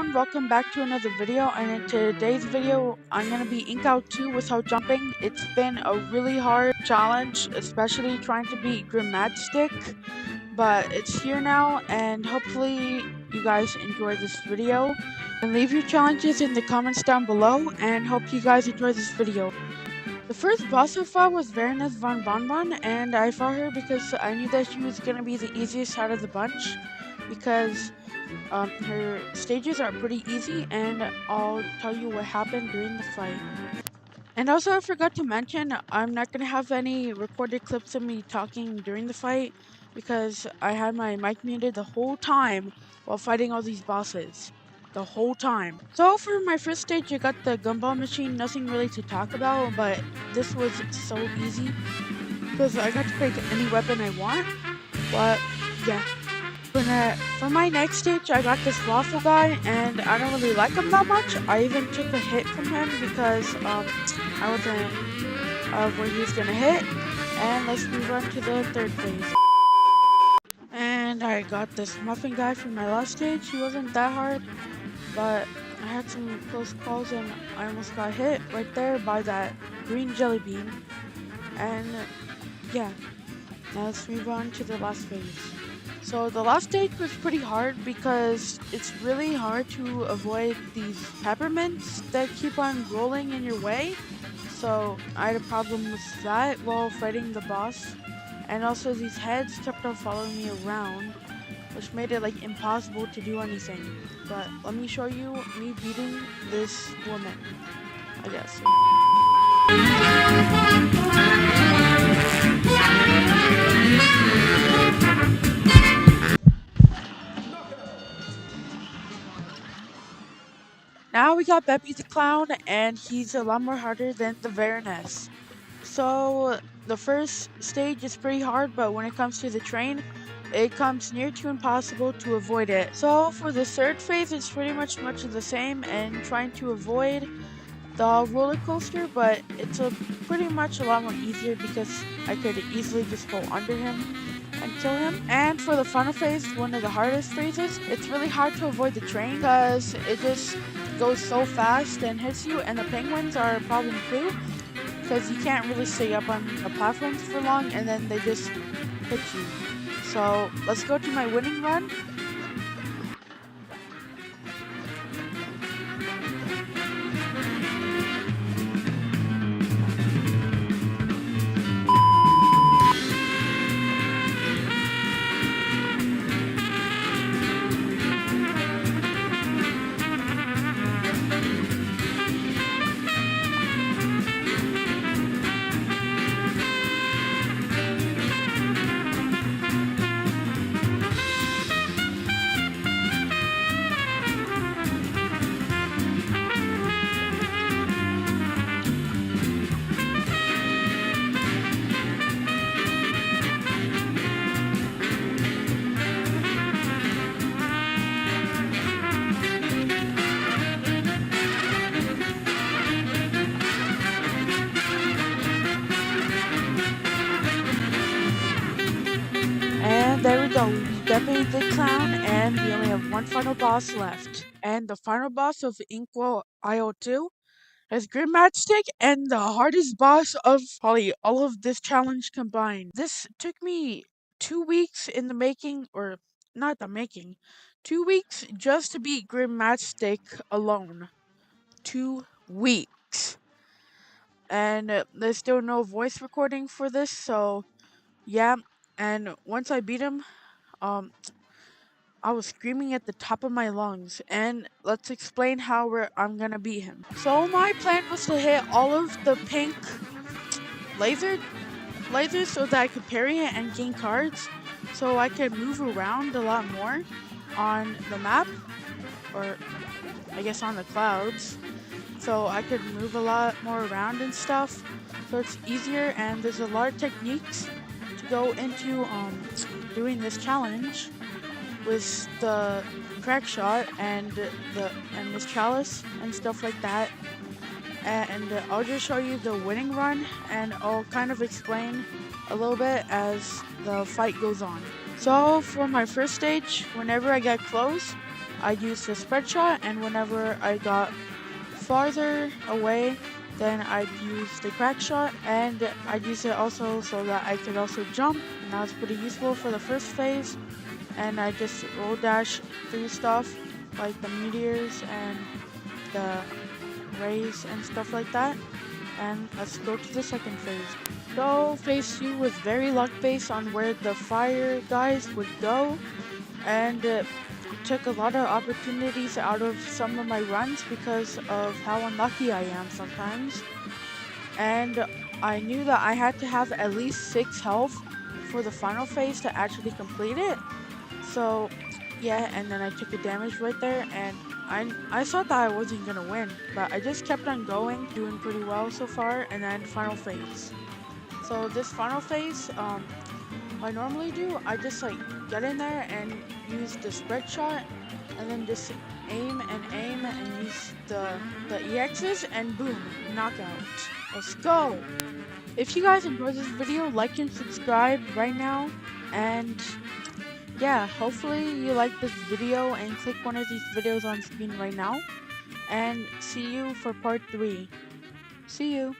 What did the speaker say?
everyone, welcome back to another video, and in today's video I'm going to be Inkwell 2 without jumping. It's been a really hard challenge, especially trying to beat Matchstick, but it's here now, and hopefully you guys enjoy this video. And leave your challenges in the comments down below, and hope you guys enjoy this video. The first boss I fought was Bareness Von Bon Bon, and I fought her because I knew that she was going to be the easiest out of the bunch, because her stages are pretty easy, and I'll tell you what happened during the fight. And also, I forgot to mention, I'm not going to have any recorded clips of me talking during the fight, because I had my mic muted the whole time while fighting all these bosses. The whole time. So for my first stage, I got the gumball machine, nothing really to talk about, but this was so easy, because I got to pick any weapon I want, but yeah. For my next stage, I got this waffle guy, and I don't really like him that much. I even took a hit from him because I wasn't where he was gonna hit. And let's move on to the third phase. And I got this muffin guy from my last stage. He wasn't that hard, but I had some close calls, and I almost got hit right there by that green jelly bean. And yeah, now let's move on to the last phase. So the last stage was pretty hard because it's really hard to avoid these peppermints that keep on rolling in your way. So I had a problem with that while fighting the boss. And also these heads kept on following me around, which made it like impossible to do anything. But let me show you me beating this woman, I guess. Now we got Beppe the Clown, and he's a lot more harder than the Bareness. So the first stage is pretty hard, but when it comes to the train, it comes near to impossible to avoid it. So for the third phase, it's pretty much of the same, and trying to avoid the roller coaster, but it's pretty much a lot more easier because I could easily just go under him and kill him. And for the final phase, one of the hardest phases, it's really hard to avoid the train because it just goes so fast and hits you, and the penguins are a problem too because you can't really stay up on the platforms for long, and then they just hit you. So let's go to my winning run. And there we go, Beppe the Clown, and we only have one final boss left. And the final boss of Inkwell IO2 is Matchstick, and the hardest boss of probably all of this challenge combined. This took me 2 weeks in the making, or not the making, 2 weeks just to beat Matchstick alone. 2 weeks. And there's still no voice recording for this, so yeah. And once I beat him, I was screaming at the top of my lungs, and let's explain how I'm gonna beat him. So my plan was to hit all of the pink lasers so that I could parry it and gain cards, so I could move around a lot more on the map, or I guess on the clouds, so I could move a lot more around and stuff, so it's easier. And there's a lot of techniques to go into doing this challenge with the crack shot and this chalice and stuff like that. And I'll just show you the winning run, and I'll kind of explain a little bit as the fight goes on. So for my first stage, whenever I get close, I used the spread shot, and whenever I got farther away, then I'd use the crack shot, and I'd use it also so that I could also jump, and that was pretty useful for the first phase. And I just roll dash through stuff like the meteors and the rays and stuff like that. And let's go to the second phase. So phase 2 was very luck based on where the fire guys would go, and took a lot of opportunities out of some of my runs because of how unlucky I am sometimes. And I knew that I had to have at least 6 health for the final phase to actually complete it. So yeah, and then I took a damage right there, and I thought that I wasn't gonna win, but I just kept on going, doing pretty well so far. And then final phase. So this final phase, I normally do, I just like get in there and use the spread shot, and then just aim and use the EXs, and boom, knockout. Let's go! If you guys enjoyed this video, like and subscribe right now, and yeah, hopefully you like this video and click one of these videos on screen right now, and see you for part 3. See you!